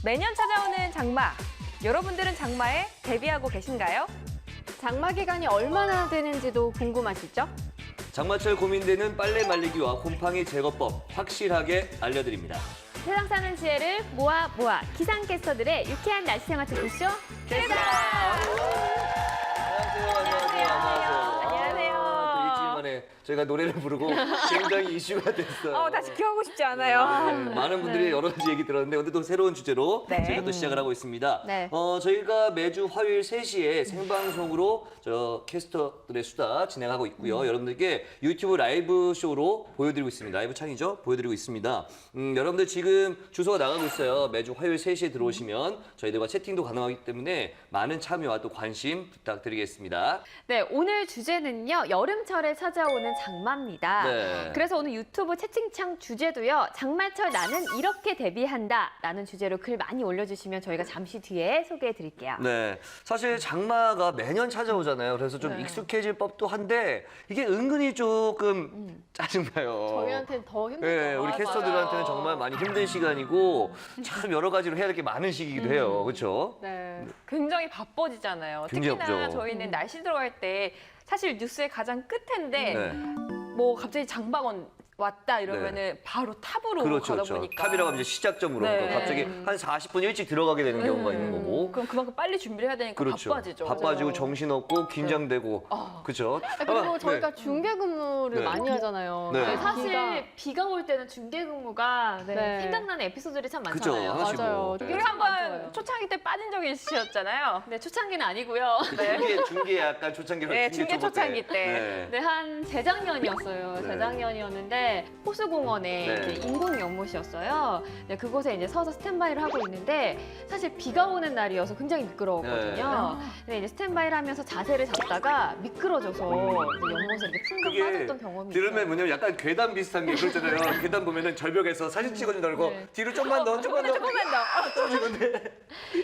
매년 찾아오는 장마. 여러분들은 장마에 대비하고 계신가요? 장마 기간이 얼마나 되는지도 궁금하시죠? 장마철 고민되는 빨래 말리기와 곰팡이 제거법 확실하게 알려드립니다. 세상 사는 지혜를 모아 기상캐스터들의 유쾌한 날씨 생활 토크쇼 출발! 안녕하세요. 또 일주일 만에 저희가 노래를 부르고 굉장히 이슈가 됐어요. 다시 기억하고 싶지 않아요. 네, 많은 분들이 여러 가지 얘기 들었는데 오늘 또 새로운 주제로 네. 저희가 또 시작을 하고 있습니다. 네. 저희가 매주 화요일 3시에 생방송으로 저 캐스터들의 수다 진행하고 있고요. 여러분들께 유튜브 라이브 쇼로 보여드리고 있습니다. 라이브 창이죠? 보여드리고 있습니다. 여러분들 지금 주소가 나가고 있어요. 매주 화요일 3시에 들어오시면 저희들과 채팅도 가능하기 때문에 많은 참여와 또 관심 부탁드리겠습니다. 네, 오늘 주제는요. 여름철에 찾아오는 장마입니다. 네. 그래서 오늘 유튜브 채팅창 주제도요. 장마철 나는 이렇게 대비한다 라는 주제로 글 많이 올려주시면 저희가 잠시 뒤에 소개해 드릴게요. 네, 사실 장마가 매년 찾아오잖아요. 그래서 좀 익숙해질 법도 한데 이게 은근히 조금 짜증나요. 저희한테는 더 힘들죠. 네, 우리 캐스터들한테는 정말 많이 힘든 시간이고 참 여러 가지로 해야 될 게 많은 시기이기도 해요. 그렇죠? 네. 굉장히 바빠지잖아요. 굉장히 특히나 바쁘죠. 저희는 날씨 들어갈 때 사실 뉴스의 가장 끝인데 네. 뭐 갑자기 장마건 왔다 이러면은 바로 탑으로 그렇죠, 가다 그렇죠. 보니까 탑이라고 하면 이제 시작점으로 네. 그러니까 갑자기 한 40분 일찍 들어가게 되는 경우가 있는 거고. 그럼 그만큼 빨리 준비를 해야 되니까 그렇죠. 바빠지죠. 바빠지고 정신없고 긴장되고. 그렇죠. 그리고 아마, 저희가 네. 중계 근무를 네. 많이 하잖아요. 네. 네, 사실 비가 올 때는 중계 근무가 네. 생각나는 에피소드들이 참 그죠. 많잖아요. 하나씩 맞아요. 뭐. 되게 우리 네. 한번 맞아요. 초창기 때 빠진 적이 있으셨잖아요. 네, 초창기는 아니고요. 네. 중계 약간 초창기로 네, 중계 초보 초창기 때. 네. 네, 한 재작년이었어요. 네. 재작년이었는데 호수공원에 네. 이제 인공 연못이었어요. 네, 그곳에 이제 서서 스탠바이를 하고 있는데 사실 비가 오는 날이어서 굉장히 미끄러웠거든요. 근데 이제 스탠바이를 하면서 자세를 잡다가 미끄러져서 이제 연못에 이렇게 풍덩 그게 빠졌던 경험이 들으면 있어요. 뭐냐면 약간 괴담 비슷한 게 그렇잖아요. 괴담 보면은 절벽에서 사진 찍어준다고 그러고 네. 뒤로 좀만 더, 좀만 더. 조금만 더.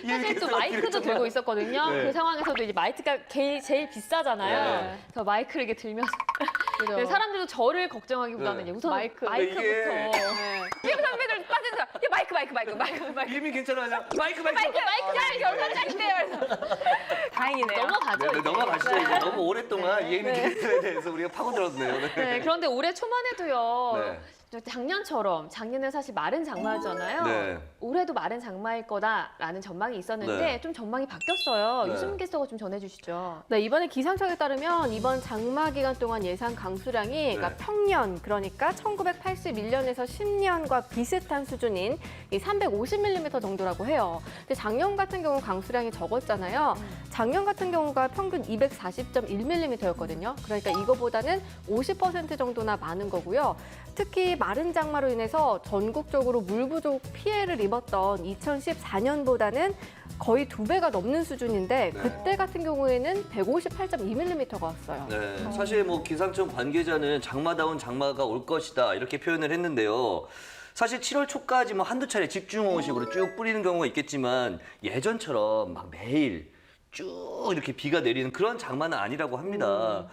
사실 또 마이크도 들고 있었거든요. 네. 그 상황에서도 이제 마이크가 제일 비싸잖아요. 네. 그래서 마이크를 이렇게 들면서 그죠. 네, 사람들도 저를 걱정하기보다는 네. 이제 우선 마이크. 마이크부터. 이게- 네. 피부 선배들 빠진 사람. 야, 마이크. 이미 괜찮아요. 마이크. 잘 얼마짜리인데요? 다행이네요. 넘어가죠. 네, 이제. 넘어가시죠. 이제 너무 오랫동안 네. 예민 캐릭터에 대해서 우리가 파고들었네요. 네. 네, 그런데 올해 초만 해도요. 네. 작년처럼 작년에 사실 마른 장마였잖아요. 네. 올해도 마른 장마일 거다라는 전망이 있었는데 네. 좀 전망이 바뀌었어요. 네. 유승민 캐스터가 좀 전해주시죠. 네, 이번에 기상청에 따르면 이번 장마 기간 동안 예상 강수량이 그러니까 평년, 그러니까 1981년에서 10년과 비슷한 수준인 이 350mm 정도라고 해요. 근데 작년 같은 경우 강수량이 적었잖아요. 작년 같은 경우가 평균 240.1mm였거든요. 그러니까 이거보다는 50% 정도나 많은 거고요. 특히 마른 장마로 인해서 전국적으로 물 부족 피해를 입었던 2014년보다는 거의 2배가 넘는 수준인데 네. 그때 같은 경우에는 158.2mm가 왔어요. 네, 사실 뭐 기상청 관계자는 장마다운 장마가 올 것이다 이렇게 표현을 했는데요. 사실 7월 초까지 뭐 한두 차례 집중호우식으로 쭉 뿌리는 경우가 있겠지만 예전처럼 막 매일 쭉 이렇게 비가 내리는 그런 장마는 아니라고 합니다.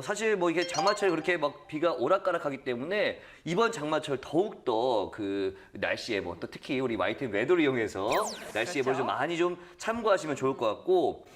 사실 뭐 이게 장마철에 그렇게 막 비가 오락가락하기 때문에 이번 장마철 더욱더 그 날씨에 뭐 또 특히 우리 YTN 웨더를 이용해서 날씨에 뭐 좀 많이 좀 참고하시면 좋을 것 같고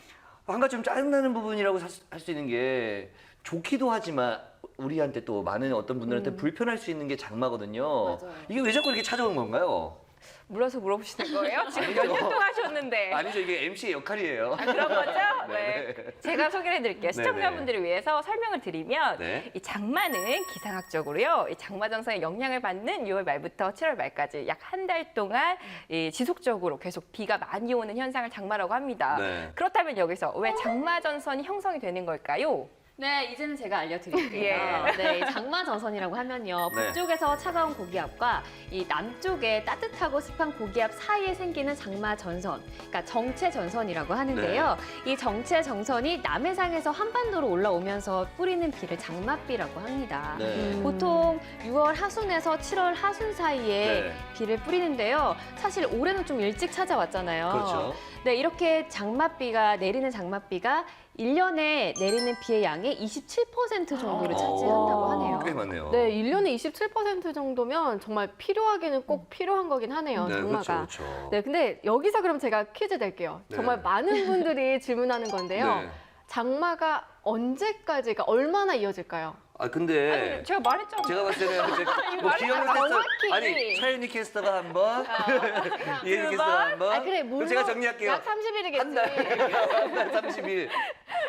한 가지 좀 짜증나는 부분이라고 할 수 있는 게 좋기도 하지만 우리한테 또 많은 어떤 분들한테 불편할 수 있는 게 장마거든요. 이게 왜 자꾸 이렇게 찾아오는 건가요? 물어서 물어보시는 거예요? 지금 아니죠. 몇 년 동안 하셨는데. 아니죠, 이게 MC의 역할이에요. 그런 거죠? 네. 네. 제가 소개를 해드릴게요. 네, 시청자분들을 위해서 설명을 드리면 네. 이 장마는 기상학적으로요. 이 장마 전선의 영향을 받는 6월 말부터 7월 말까지 약 한 달 동안 이 지속적으로 계속 비가 많이 오는 현상을 장마라고 합니다. 네. 그렇다면 여기서 왜 장마 전선이 형성이 되는 걸까요? 네, 이제는 제가 알려드릴게요. 예. 네, 이 장마 전선이라고 하면요. 네. 북쪽에서 차가운 고기압과 이 남쪽에 따뜻하고 습한 고기압 사이에 생기는 장마 전선, 그러니까 정체 전선이라고 하는데요. 이 정체 전선이 남해상에서 한반도로 올라오면서 뿌리는 비를 장맛비라고 합니다. 네. 보통 6월 하순에서 7월 하순 사이에 네. 비를 뿌리는데요. 사실 올해는 좀 일찍 찾아왔잖아요. 그렇죠. 네, 이렇게 장맛비가 내리는 장맛비가 1년에 내리는 비의 양의 27% 정도를 차지한다고 하네요. 꽤 많네요. 네, 1년에 27% 정도면 정말 필요하기는 꼭 필요한 거긴 하네요, 네, 장마가. 그렇죠, 그렇죠. 네, 근데 여기서 그럼 제가 퀴즈 낼게요. 네. 정말 많은 분들이 질문하는 건데요. 네. 장마가 언제까지가 얼마나 이어질까요? 아 근데 제가 말했잖아요. 제가 봤을 때는 이제 뭐 기영이 캐스터 정확히. 아니 차윤희 캐스터가 한 번, 이혜리 캐스터가 한 번. 아, 그래, 그럼 물론 제가 정리할게요. 약 30일이겠지. 한 달 30일.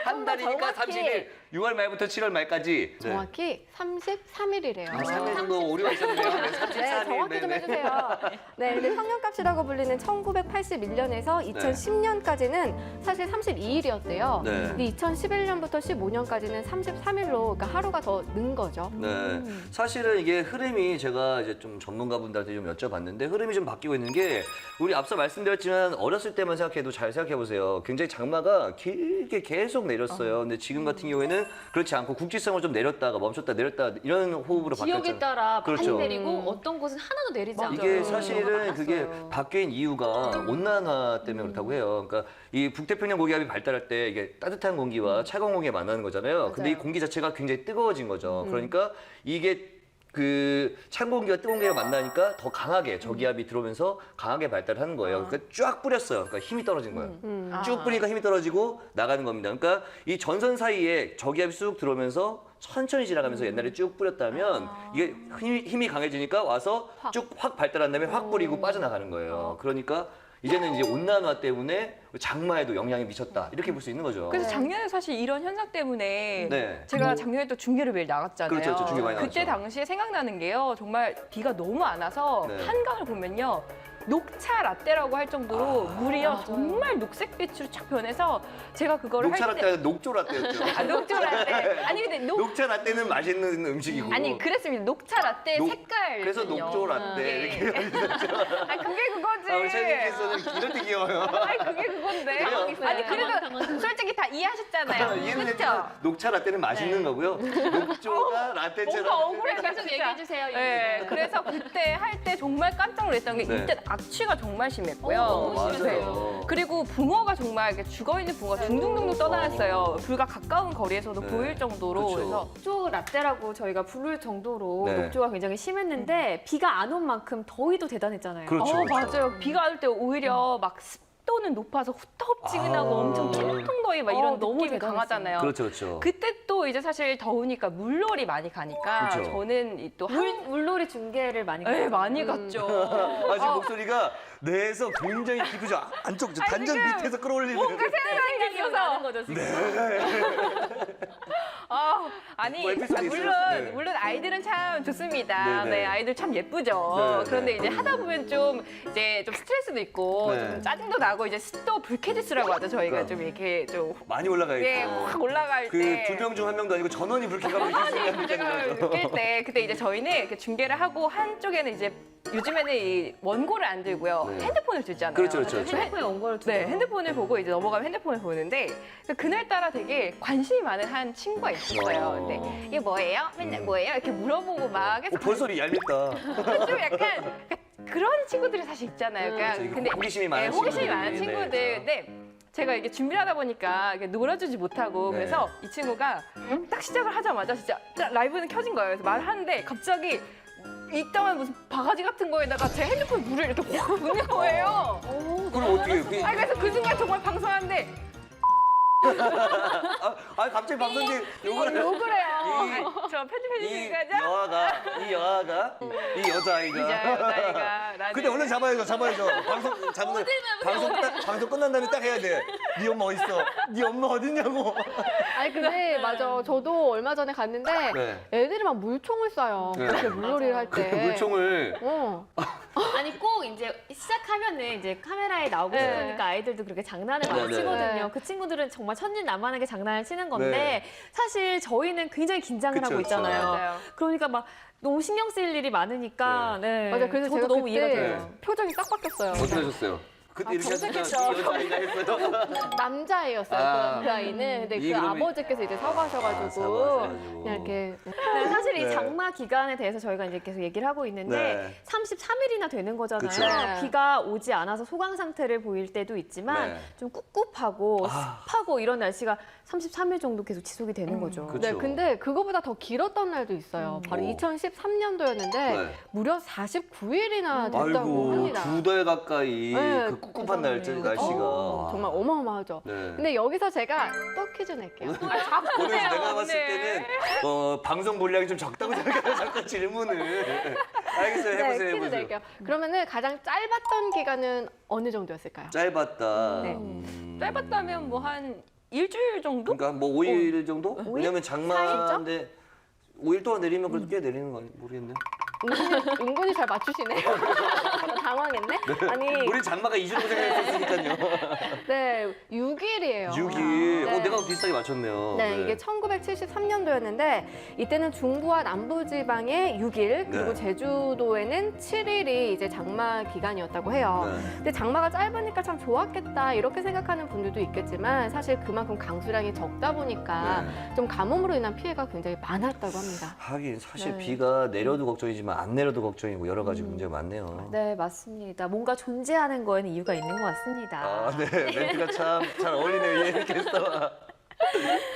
한 달이니까 정확히. 30일. 6월 말부터 7월 말까지. 네. 정확히 33일이래요. 아, 3일 정도 오류가 있었네요. 네, 33일. 네, 정확히 좀 해주세요. 네, 근데 평년값이라고 불리는 1981년에서 2010년까지는 사실 32일이었대요. 네. 근데 2011년부터 15년까지는 33일로, 그러니까 하루가 더 는 거죠. 네. 사실은 이게 흐름이 제가 이제 좀 전문가분들한테 좀 여쭤봤는데 흐름이 좀 바뀌고 있는 게 우리 앞서 말씀드렸지만 어렸을 때만 생각해도 잘 생각해 보세요. 굉장히 장마가 길게 계속 내렸어요. 근데 지금 같은 경우에는 그렇지 않고 국지성을 좀 내렸다가 멈췄다 내렸다 이런 호흡으로 바뀌었잖아요. 지역에 따라 그렇죠. 많이 내리고 어떤 곳은 하나도 내리지 않아요. 이게 사실은 그게 많았어요. 바뀐 이유가 온난화 때문에 그렇다고 해요. 그러니까 이 북태평양 고기압이 발달할 때 이게 따뜻한 공기와 차가운 공기가 만나는 거잖아요. 근데 이 공기 자체가 굉장히 뜨거워진 거죠. 그러니까 이게 그 찬 공기와 뜨거운 공기가 만나니까 더 강하게 저기압이 들어오면서 강하게 발달하는 거예요. 그러니까 쫙 뿌렸어요. 그러니까 힘이 떨어진 거예요. 쭉 뿌리니까 힘이 떨어지고 나가는 겁니다. 그러니까 이 전선 사이에 저기압이 쑥 들어오면서 천천히 지나가면서 옛날에 쭉 뿌렸다면 이게 힘이 강해지니까 와서 쭉 확 발달한 다음에 확 뿌리고 빠져나가는 거예요. 그러니까 이제는 이제 온난화 때문에 장마에도 영향이 미쳤다 이렇게 볼 수 있는 거죠. 그래서 작년에 사실 이런 현상 때문에 네. 제가 작년에 또 중계를 매일 나갔잖아요. 그렇죠, 그렇죠. 중계 많이 그때 나갔죠. 당시에 생각나는 게요. 정말 비가 너무 안 와서 네. 한강을 보면요. 녹차 라떼라고 할 정도로 물이요. 정말 녹색빛으로 착 변해서 제가 그거를 녹차 할 때 라떼는 녹조 라떼였죠. 아, 녹차 라떼. 아니 근데 녹차 라떼는 맛있는 음식이고. 아니 그랬습니다. 녹차 라떼 녹- 색깔. 그래서 녹조 라떼 이렇게. 아 그게 그거지. 아, 우리 차이님께서는 이럴 때 귀여워요. 아니 그게 그건데. 그래요? 아니 그래도 솔직히 다 이해하셨잖아요. 이해는 그렇죠? 했지만 녹차 라떼는 맛있는 거고요. 녹조가 라떼처럼. 뭔가 억울해. 계속 얘기해 주세요. 네, 그래서 그때 할 때 정말 깜짝 놀랐던 게 네. 이때 악취가 정말 심했고요. 너무 맞아요. 그리고 붕어가 정말 이렇게 죽어있는 붕어가 둥둥둥둥 떠다녔어요. 불과 가까운 거리에서도 네. 보일 정도로. 그쵸. 그래서 녹조 라떼라고 저희가 부를 정도로 네. 녹조가 굉장히 심했는데 비가 안 온 만큼 더위도 대단했잖아요. 그렇죠. 맞아요. 비가 올 때 오히려 막 습도는 높아서 후텁지근하고 아. 엄청 통통더위 막 이런 너무 느낌이 대단했어요. 강하잖아요. 그렇죠, 그렇죠. 그때 또 이제 사실 더우니까 물놀이 많이 가니까 그렇죠. 저는 이또 물놀이 중계를 많이 네, 많이 음. 갔죠. 아, 지금 목소리가 뇌에서 굉장히 깊으죠. 안쪽 저 단전 지금 밑에서 끌어올리는. 뭔가 생각이 나는 있어서. 거죠 지금. 아니 뭐 에피소드 있어요? 네. 물론 아이들은 참 좋습니다. 네, 네, 네. 아이들 참 예쁘죠. 네, 네. 그런데 이제 하다 보면 좀 이제 좀 스트레스도 있고 네. 좀 짜증도 나고 이제 습도 불쾌지수라고 하죠. 저희가 그러니까. 좀 이렇게 좀 많이 올라가 있고. 네, 확 올라갈 그 때. 두 명 중 한 명도 아니고 전원이 불쾌감을 느낄 수 있는 제가 입장이라서. 느낄 때 그때 이제 저희는 이렇게 중계를 하고 한쪽에는 이제 요즘에는 이 원고를 안 들고요. 네. 핸드폰을 들잖아요. 그렇죠, 그렇죠, 그렇죠. 핸드폰에 원고를 두고. 네, 핸드폰을 보고 이제 넘어가면 핸드폰을 보는데 그날따라 되게 관심이 많은 한 친구가 있었어요. 근데 이게 뭐예요? 맨날 뭐예요? 이렇게 물어보고 막 계속 벌써 얄밉다. 좀 약간 그런 친구들이 사실 있잖아요. 그러니까 그렇죠. 이게 호기심이 많은 호기심이 친구들이. 많은 네, 친구들. 그렇죠. 근데 제가 이게 준비를 하다 보니까 이게 놀아주지 못하고 네. 그래서 이 친구가 딱 시작을 하자마자 진짜 딱 라이브는 켜진 거예요. 그래서 말하는데 갑자기 이따만 무슨 바가지 같은 거에다가 제 핸드폰 물을 이렇게 확 붓는 거예요. 그럼 어떻게 해요? 아 그래서 그 순간 정말 방송하는데 갑자기 방송진 욕을 해요. 욕을 해요. 이- 저 편집해 이 주시니까요. 여아가 이 여자아이가. 여자아이가 나는 근데 얼른 잡아야죠. 방송 끝난 다음에 딱 해야 돼. 네 엄마 어딨어? 네 엄마 어딨냐고. 아니 근데 맞아. 저도 얼마 전에 갔는데 네. 애들이 막 물총을 쏴요. 네. 그렇게 물놀이를 할 때. 물총을 아니 꼭 이제 시작하면은 이제 카메라에 나오고 네. 싶으니까 아이들도 그렇게 장난을 많이 네, 네. 치거든요. 네. 그 친구들은 정말 천진난만하게 장난을 치는 건데 네. 사실 저희는 굉장히 긴장을 그쵸, 하고 그쵸. 있잖아요. 맞아요. 그러니까 막 너무 신경 쓸 일이 많으니까 네. 맞아. 그래서 저도 제가 너무 그때 이해가 돼요. 네. 표정이 딱 바뀌었어요. 어떻게 하셨어요? 그때 이렇게 하시면 정색했죠. 이 여자아이가 했어요. 남자애였어요. 아. 그 아이는. 근데 이 그 그러면- 아버지께서 이제 사과하셔가지고 사과하셔가지고. 그냥 이렇게 네, 사실 이 네. 장마 기간에 대해서 저희가 이제 계속 얘기를 하고 있는데 네. 33일이나 되는 거잖아요. 그쵸. 네. 비가 오지 않아서 소강 상태를 보일 때도 있지만 네. 좀 꿉꿉하고 아. 습하고 이런 날씨가 33일 정도 계속 지속이 되는 거죠. 그쵸. 네, 근데 그거보다 더 길었던 날도 있어요. 바로 오. 2013년도였는데 네. 무려 49일이나 됐다고 아이고 합니다. 2달 가까이 네, 그 꿉꿉한 날씨가. 정말 어마어마하죠. 네. 근데 여기서 제가 또 퀴즈 낼게요. 오늘 내가 봤을 오늘. 때는 방송 분량이 좀 적다고 생각해요. 잠깐 질문을. 알겠어요. 네, 해보세요. 퀴즈 해보세요. 낼게요. 그러면은 가장 짧았던 기간은 어느 정도였을까요? 짧았다. 네. 짧았다면 뭐 한 일주일 정도? 그러니까 뭐 5일 정도? 왜냐면 사일죠? 장마인데 5일 동안 내리면 그래도 꽤 내리는 거 모르겠네. 은근히 잘 맞추시네요. 당황했네. 아니, 우리 장마가 2주 동안 생각했으니까요. 네, 6일이에요. 6일. 네. 내가 비슷하게 맞췄네요. 네, 이게 1973년도였는데 이때는 중부와 남부 지방에 6일 그리고 네. 제주도에는 7일이 이제 장마 기간이었다고 해요. 네. 근데 장마가 짧으니까 참 좋았겠다 이렇게 생각하는 분들도 있겠지만 사실 그만큼 강수량이 적다 보니까 네. 좀 가뭄으로 인한 피해가 굉장히 많았다고 합니다. 하긴 사실 네. 비가 내려도 걱정이지만 안 내려도 걱정이고 여러 가지 문제가 많네요. 네, 맞습니다. 뭔가 존재하는 거에는 이유가 있는 것 같습니다. 아, 네. 멘트가 참 잘 어울리네요. 이렇게서.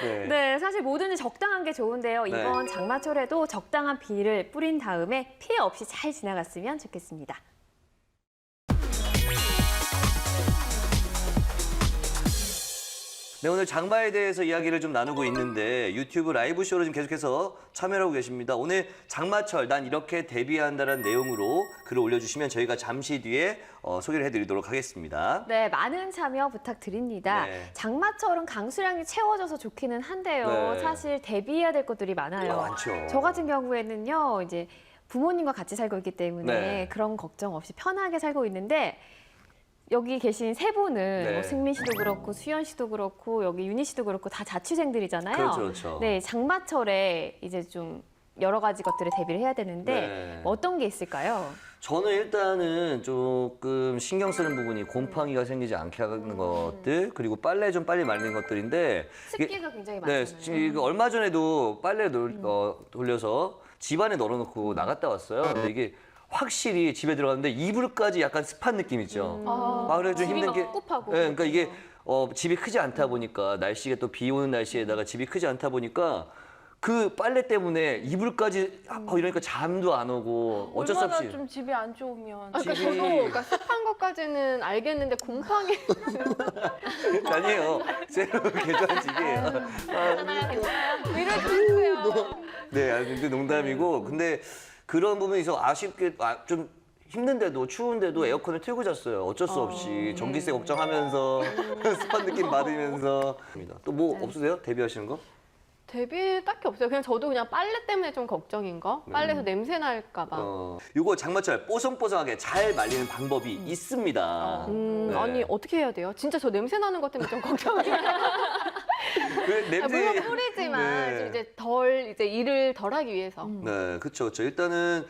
네. 네, 사실 뭐든지 적당한 게 좋은데요. 네. 이번 장마철에도 적당한 비를 뿌린 다음에 피해 없이 잘 지나갔으면 좋겠습니다. 네, 오늘 장마에 대해서 이야기를 좀 나누고 있는데 유튜브 라이브 쇼로 지금 계속해서 참여를 하고 계십니다. 오늘 장마철 난 이렇게 대비한다는 내용으로 글을 올려주시면 저희가 잠시 뒤에 소개를 해드리도록 하겠습니다. 네, 많은 참여 부탁드립니다. 네. 장마철은 강수량이 채워져서 좋기는 한데요. 네. 사실 대비해야 될 것들이 많아요. 많죠. 저 같은 경우에는요, 이제 부모님과 같이 살고 있기 때문에 네. 그런 걱정 없이 편하게 살고 있는데 여기 계신 세 분은 네. 뭐 승민 씨도 그렇고 수연 씨도 그렇고 여기 윤희 씨도 그렇고 다 자취생들이잖아요. 그렇죠, 그렇죠. 네, 장마철에 이제 좀 여러 가지 것들을 대비를 해야 되는데 네. 어떤 게 있을까요? 저는 일단은 조금 신경 쓰는 부분이 곰팡이가 생기지 않게 하는 것들 그리고 빨래 좀 빨리 말리는 것들인데 이게- 습기가 굉장히 네, 많잖아요. 지금 얼마 전에도 빨래를 돌려서 집안에 널어놓고 나갔다 왔어요. 근데 이게 확실히 집에 들어갔는데 이불까지 약간 습한 느낌 있죠. 아, 그래 좀 집이 힘든 게. 막 꿉꿉하고. 네, 그러니까 이게 집이 크지 않다 보니까 날씨가 또 비 오는 날씨에다가 집이 크지 않다 보니까 그 빨래 때문에 이불까지 이러니까 잠도 안 오고 어쩔 수 없이. 얼마나 좀 집이 안 좋으면. 그러니까 집이- 저도 그러니까 습한 것까지는 알겠는데 곰팡이 아니에요. 새로 개조한 집이에요. 위를 주세요. 네, 근데 농담이고 근데 그런 부분이 있어 아쉽게 좀 힘든데도 추운데도 에어컨을 틀고 잤어요. 어쩔 수 없이 전기세 걱정하면서 습한 느낌 받으면서 또 뭐 없으세요? 데뷔하시는 거? 데뷔 딱히 없어요. 그냥 저도 그냥 빨래 때문에 좀 걱정인 거. 빨래에서 냄새 날까 봐. 요거 장마철 뽀송뽀송하게 잘 말리는 방법이 있습니다. 네. 아니 어떻게 해야 돼요? 진짜 저 냄새 나는 것 때문에 좀 걱정이에요. 그 냄새 물론 뿌리지만 네. 좀 이제 일을 덜하기 위해서. 네, 그렇죠. 일단은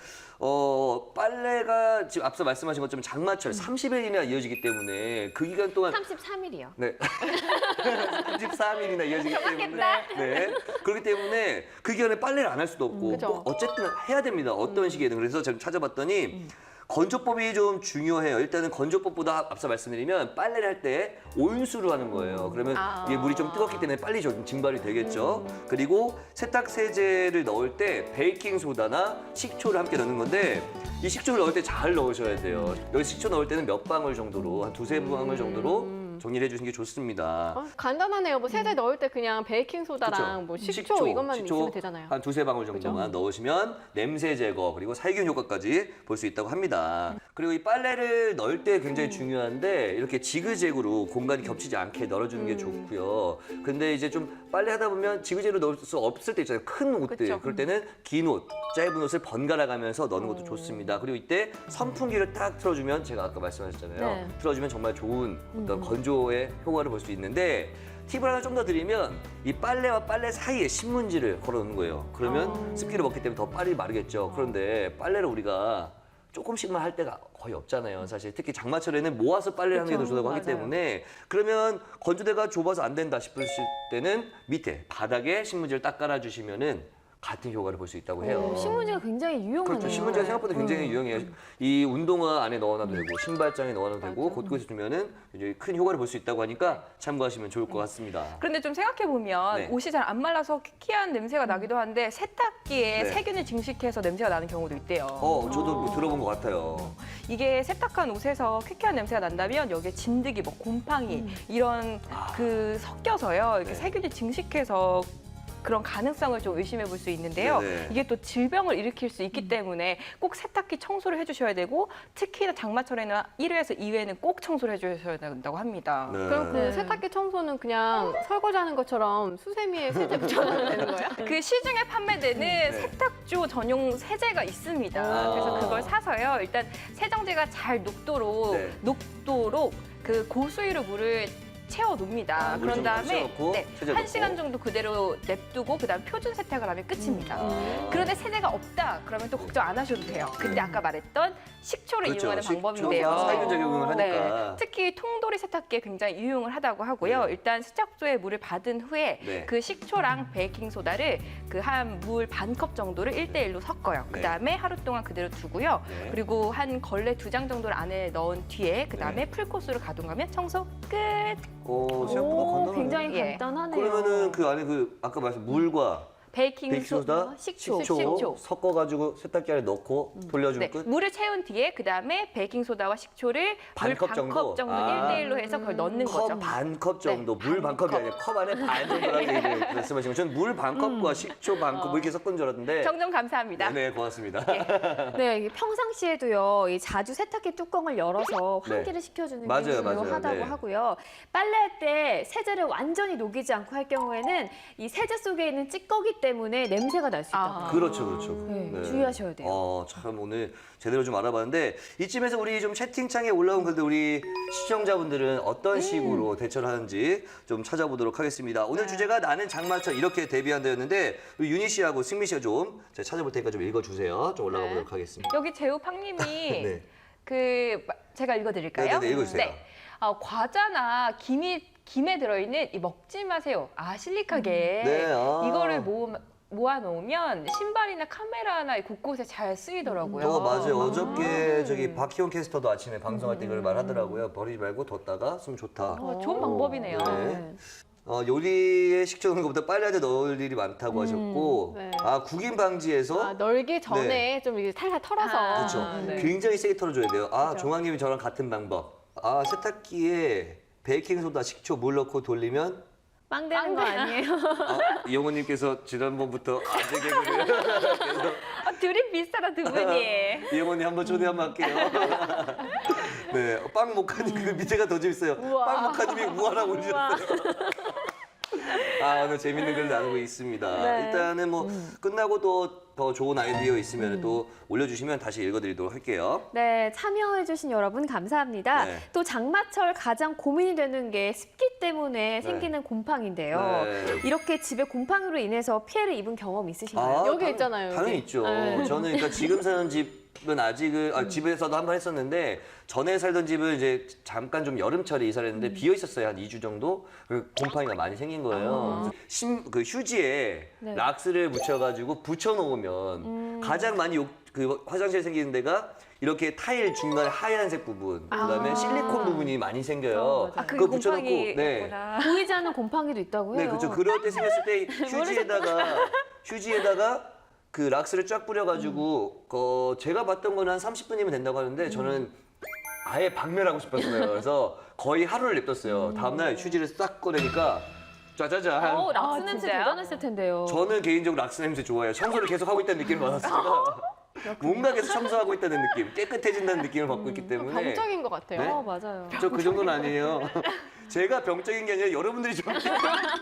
빨래가 지금 앞서 말씀하신 것처럼 장마철 30일이나 이어지기 때문에 그 기간 동안 33일이요. 네. 33일이나 이어지기 때문에. 네. 그렇기 때문에 그 기간에 빨래를 안 할 수도 없고 그죠. 꼭 어쨌든 해야 됩니다. 어떤 시기에든. 그래서 제가 찾아봤더니 건조법이 좀 중요해요. 일단은 건조법보다 앞서 말씀드리면 빨래를 할 때 온수로 하는 거예요. 그러면 이게 물이 좀 뜨겁기 때문에 빨리 좀 증발이 되겠죠. 그리고 세탁 세제를 넣을 때 베이킹 소다나 식초를 함께 넣는 건데 이 식초를 넣을 때 잘 넣으셔야 돼요. 여기 식초 넣을 때는 몇 방울 정도로 한 두세 방울 정도로 정리를 해주시는 게 좋습니다. 간단하네요. 뭐 세제 넣을 때 그냥 베이킹 소다랑 그쵸? 뭐 식초 이것만 있으면 되잖아요. 한 두세 방울 정도만 넣으시면 냄새 제거 그리고 살균 효과까지 볼 수 있다고 합니다. 그리고 이 빨래를 넣을 때 굉장히 중요한데 이렇게 지그재그로 공간이 겹치지 않게 널어주는 게 좋고요. 근데 이제 좀 빨래 하다 보면 지그재그로 넣을 수 없을 때 있잖아요. 큰 옷들. 그쵸. 그럴 때는 긴 옷, 짧은 옷을 번갈아 가면서 넣는 것도 좋습니다. 그리고 이때 선풍기를 딱 틀어주면 제가 아까 말씀하셨잖아요. 네. 틀어주면 정말 좋은 어떤 건조의 효과를 볼 수 있는데 팁을 하나 좀 더 드리면 이 빨래와 빨래 사이에 신문지를 걸어 놓는 거예요. 그러면 습기를 먹기 때문에 더 빨리 마르겠죠. 그런데 빨래를 우리가 조금씩만 할 때가 거의 없잖아요. 사실 특히 장마철에는 모아서 빨래를 하는 게 더 좋다고 하기 맞아요. 때문에 그러면 건조대가 좁아서 안 된다 싶으실 때는 밑에 바닥에 신문지를 딱 깔아주시면은 같은 효과를 볼 수 있다고 해요. 신문지가 굉장히 유용하네요. 그렇죠. 신문지가 생각보다 굉장히 유용해요. 이 운동화 안에 넣어놔도 되고 신발장에 넣어놔도 되고 곳곳에 두면은 이제 큰 효과를 볼 수 있다고 하니까 참고하시면 좋을 것 같습니다. 그런데 좀 생각해 보면 네. 옷이 잘 안 말라서 퀴퀴한 냄새가 나기도 한데 세탁기에 네. 세균을 증식해서 냄새가 나는 경우도 있대요. 저도 뭐 들어본 것 같아요. 이게 세탁한 옷에서 퀴퀴한 냄새가 난다면 여기에 진드기, 뭐 곰팡이 이런 그 섞여서요. 이렇게 네. 세균이 증식해서 그런 가능성을 좀 의심해 볼 수 있는데요. 네네. 이게 또 질병을 일으킬 수 있기 때문에 꼭 세탁기 청소를 해주셔야 되고 특히나 장마철에는 1회에서 2회는 꼭 청소를 해주셔야 된다고 합니다. 네. 그럼 그 네. 세탁기 청소는 그냥 설거지하는 것처럼 수세미에 세제 붙여놔도 되는 거예요? 그 시중에 판매되는 네. 세탁조 전용 세제가 있습니다. 아. 그래서 그걸 사서요. 일단 세정제가 잘 네. 녹도록 그 고수위로 물을 채워 놓습니다. 물을 그런 좀 다음에 채워놓고 세제 넣고. 1시간 정도 그대로 냅두고 그다음 표준 세탁을 하면 끝입니다. 그런데 세제가 없다 그러면 또 걱정 안 하셔도 돼요. 근데 아까 말했던 식초를 그렇죠. 이용하는 식초가 방법인데요. 살균작용을 하니까. 네. 특히 통돌이 세탁기에 굉장히 유용을 하다고 하고요. 네. 일단 세척조에 물을 받은 후에 네. 그 식초랑 베이킹 소다를 그 한 물 반 컵 정도를 1대1로 섞어요. 네. 그다음에 하루 동안 그대로 두고요. 네. 그리고 한 걸레 2장 정도를 안에 넣은 뒤에 그다음에 풀코스로 가동하면 청소 끝. 생각보다 오, 간단하네. 굉장히 예. 간단하네요. 그러면은 그 안에 그 아까 말씀 물과 베이킹 베이킹소다, 식초. 섞어가지고 세탁기 안에 넣고 돌려주면 네, 끝. 물을 채운 뒤에 그다음에 베이킹 소다와 식초를 반 물 컵 반 정도? 컵 정도 아. 1대1로 해서 그걸 넣는 거죠. 컵 반 컵 정도, 네, 물 반 반 컵이 컵. 아니라 컵 안에 반 정도라고 얘기를 말씀하신 거. 저는 물 반 컵과 식초 반 컵 뭐 이렇게 섞은 줄 알았는데. 정정 감사합니다. 네, 고맙습니다. 네, 이게 평상시에도요, 이 자주 세탁기 뚜껑을 열어서 네. 환기를 시켜주는 게 맞아요, 맞아요. 중요하다고 네. 하고요. 빨래할 때 세제를 완전히 녹이지 않고 할 경우에는 이 세제 속에 있는 찌꺼기 때문에 냄새가 날 수 있다고. 아. 그렇죠, 그렇죠. 네, 주의하셔야 돼요. 참 오늘 제대로 좀 알아봤는데 이쯤에서 우리 좀 채팅창에 올라온 글들 우리 시청자분들은 어떤 식으로 대처를 하는지 좀 찾아보도록 하겠습니다. 오늘 주제가 나는 장마철 이렇게 데뷔한다였는데 우리 윤희 씨하고 승미 씨가 좀 제가 찾아볼 테니까 좀 읽어주세요. 좀 올라가 보도록 하겠습니다. 여기 제우팡님이 네. 제가 읽어드릴까요? 네네네, 읽어주세요. 네. 과자나 김에 들어있는 이 먹지 마세요. 실리카게 네, 이거를 모아놓으면 신발이나 카메라나 곳곳에 잘 쓰이더라고요. 맞아요. 어저께 저기 박희원 캐스터도 아침에 방송할 때 그걸 말하더라고요. 버리지 말고 뒀다가 쓰면 좋다. 좋은 방법이네요. 네. 요리에 식초 넣는 것보다 빨래할 때 넣을 일이 많다고 하셨고 네. 구김 방지에서 널기 전에 네. 좀 이렇게 살살 털어서. 그렇죠. 네. 굉장히 세게 털어줘야 돼요. 그렇죠. 종환님이 저랑 같은 방법. 세탁기에 베이킹소다, 식초, 물 넣고 돌리면 빵 되는 거 아니에요? 이영호님께서 지난번부터 아재 개그를 그래서 둘이 비슷하다 두 분이. 이영호님 한번 초대 한번 할게요. 네, 빵 모카님 그 밑에가 더 재밌어요. 빵 모카님이 우아라고 올리셨어요. 오늘 재밌는 글 나누고 있습니다. 네. 일단은 뭐 끝나고 또 더 좋은 아이디어 있으면 또 올려주시면 다시 읽어드리도록 할게요. 네, 참여해주신 여러분 감사합니다. 네. 또 장마철 가장 고민이 되는 게 습기 때문에 생기는 곰팡인데요. 네. 이렇게 집에 곰팡이로 인해서 피해를 입은 경험 있으신가요? 여기 있잖아요, 당연히 여기. 있죠. 네. 저는 그러니까 지금 사는 집은 아직은 집에서도 한 번 했었는데 전에 살던 집은 이제 잠깐 좀 여름철에 이사를 했는데 비어 있었어요. 한 2주 정도. 그 곰팡이가 많이 생긴 거예요. 그 휴지에 네. 락스를 묻혀가지고 붙여놓으면 가장 많이 그 화장실에 생기는 데가 이렇게 타일 중간에 하얀색 부분, 그다음에 실리콘 부분이 많이 생겨요. 맞아요. 그게 곰팡이구나. 보이지 않는 곰팡이도 있다고 해요. 네, 그렇죠. 그럴 때 생겼을 때 휴지에다가 그 락스를 쫙 뿌려가지고 제가 봤던 거는 한 30분이면 된다고 하는데 저는 아예 박멸하고 싶었어요. 그래서 거의 하루를 냅뒀어요. 다음날 휴지를 싹 꺼내니까 짜자잔. 락스 냄새 진짜요? 대단했을 텐데요. 저는 개인적으로 락스 냄새 좋아해요. 청소를 계속 하고 있다는 느낌을 받았어요. 뭔가 계속 청소하고 있다는 느낌, 깨끗해진다는 느낌을 받고 있기 때문에. 병적인 것 같아요. 네? 맞아요. 저 그 정도는 아니에요. 제가 병적인 게 아니라 여러분들이 좀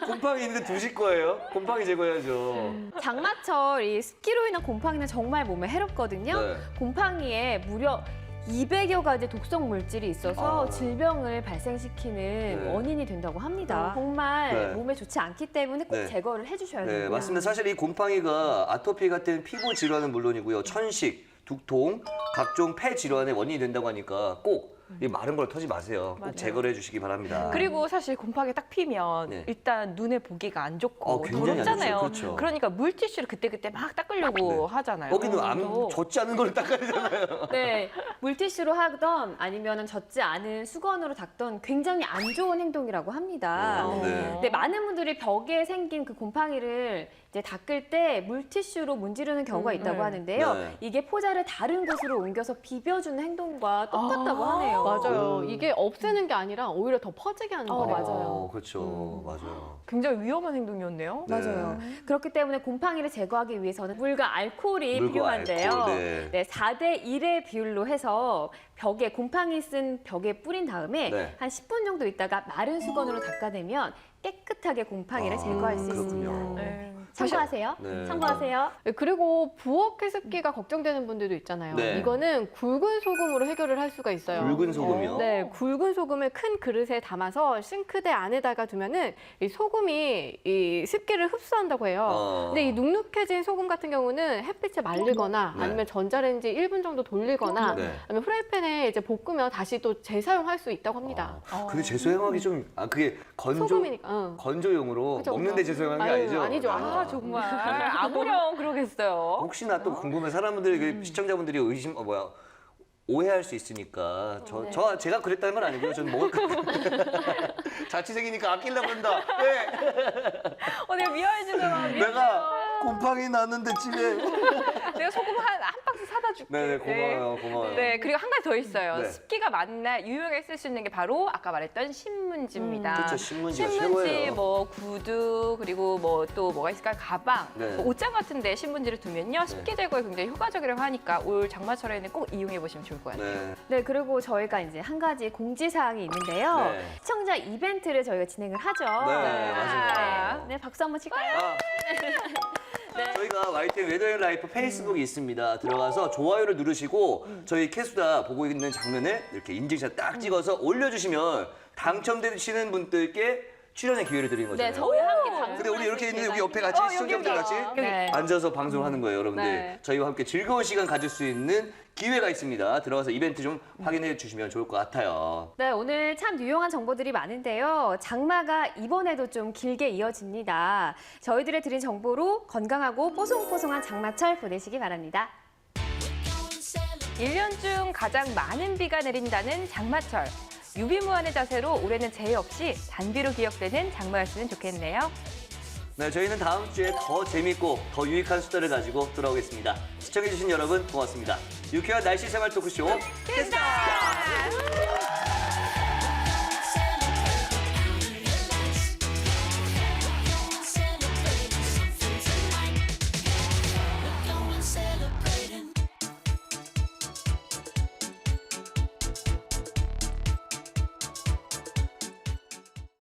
곰팡이 있는데 두실 거예요. 곰팡이 제거해야죠. 장마철 이 습기로 인한 곰팡이는 정말 몸에 해롭거든요. 네. 곰팡이에 무려 200여 가지 독성 물질이 있어서 질병을 발생시키는 네. 원인이 된다고 합니다. 정말 네. 몸에 좋지 않기 때문에 꼭 네. 제거를 해주셔야 네, 돼요. 맞습니다. 사실 이 곰팡이가 아토피 같은 피부 질환은 물론이고요. 천식, 두통, 각종 폐 질환의 원인이 된다고 하니까 꼭 이 마른 걸 터지 마세요. 꼭 맞아요. 제거를 해주시기 바랍니다. 그리고 사실 곰팡이 딱 피면 네. 일단 눈에 보기가 안 좋고 굉장히 안 더럽잖아요. 좋죠. 그렇죠. 그러니까 물티슈를 그때그때 막 닦으려고 네. 하잖아요. 거기는 안 그래서 젖지 않은 걸 닦아야 되잖아요. 네, 물티슈로 하던 아니면 젖지 않은 수건으로 닦던 굉장히 안 좋은 행동이라고 합니다. 네. 네, 많은 분들이 벽에 생긴 그 곰팡이를 이제 닦을 때 물티슈로 문지르는 경우가 있다고 네. 하는데요. 네. 이게 포자를 다른 곳으로 옮겨서 비벼주는 행동과 똑같다고 하네요. 맞아요. 음. 이게 없애는 게 아니라 오히려 더 퍼지게 하는 거예요. 맞아요. 그렇죠. 맞아요. 굉장히 위험한 행동이었네요. 네. 맞아요. 그렇기 때문에 곰팡이를 제거하기 위해서는 물과 알코올이 물과 필요한데요. 알코올, 네. 네, 4대 1의 비율로 해서 벽에 곰팡이 쓴 벽에 뿌린 다음에 네. 한 10분 정도 있다가 마른 수건으로 닦아내면 깨끗하게 곰팡이를 제거할 수 있습니다. 그렇군요. 네. 참고하세요. 네. 참고하세요. 네, 그리고 부엌 해습기가 걱정되는 분들도 있잖아요. 네. 이거는 굵은 소금으로 해결을 할 수가 있어요. 굵은 소금이요? 네, 굵은 소금을 큰 그릇에 담아서 싱크대 안에다가 두면은 이 소금이 이 습기를 흡수한다고 해요. 근데 이 눅눅해진 소금 같은 경우는 햇빛에 말리거나 네. 아니면 전자레인지 1분 정도 돌리거나 네. 아니면 프라이팬에 이제 볶으면 다시 또 재사용할 수 있다고 합니다. 근데 재소형하기 좀 그게 소금이니까. 응. 건조용으로 그쵸, 먹는데 그쵸. 재소형하는 게 아유, 아니죠? 아니죠. 아, 정말 아무렴 그러겠어요. 혹시나 또 궁금해 사람들이 그 시청자분들이 오해할 수 있으니까 제가 그랬다는 건 아니고요. 저는 먹을 거 자취생이니까 아끼려고 그런다. 왜? 내가 미안해지잖아. 내가 곰팡이 났는데 집에. 내가 소금 한 박스 사다 줄게. 네네 고마워요. 네, 그리고 한 가지 더 있어요. 네. 습기가 많은 날 유용하게 쓸 수 있는 게 바로 아까 말했던 신문지입니다. 그렇죠, 신문지가 신문지, 최고예요. 뭐 구두, 그리고 뭐 또 뭐가 있을까요? 가방, 네. 뭐 옷장 같은데 신문지를 두면요 습기 제거에 굉장히 효과적이라고 하니까 올 장마철에는 꼭 이용해 보시면 좋을 것 같아요. 네. 네, 그리고 저희가 이제 한 가지 공지사항이 있는데요. 네. 시청자 이벤트를 저희가 진행을 하죠. 네, 맞아요. 네, 박수 한번 칠까요? 아, 저희가 YTN 웨더앤 라이프 페이스북이 있습니다. 들어가서 좋아요를 누르시고 저희 캐수다 보고 있는 장면을 이렇게 인증샷 딱 찍어서 올려주시면 당첨되시는 분들께 출연의 기회를 드리는 거잖아요. 네, 저희와 함께 방송. 근데 우리 이렇게 있는 여기 옆에 같이 시청자분들 같이 네. 앉아서 방송하는 거예요, 여러분들. 네. 저희와 함께 즐거운 시간 가질 수 있는 기회가 있습니다. 들어가서 이벤트 좀 확인해 주시면 좋을 것 같아요. 네, 오늘 참 유용한 정보들이 많은데요. 장마가 이번에도 좀 길게 이어집니다. 저희들의 드린 정보로 건강하고 뽀송뽀송한 장마철 보내시기 바랍니다. 1년 중 가장 많은 비가 내린다는 장마철. 유비무환의 자세로 올해는 재해 없이 단비로 기억되는 장마였으면 좋겠네요. 네, 저희는 다음 주에 더 재밌고 더 유익한 수다를 가지고 돌아오겠습니다. 시청해주신 여러분 고맙습니다. 유쾌한 날씨 생활 토크쇼 캐스다!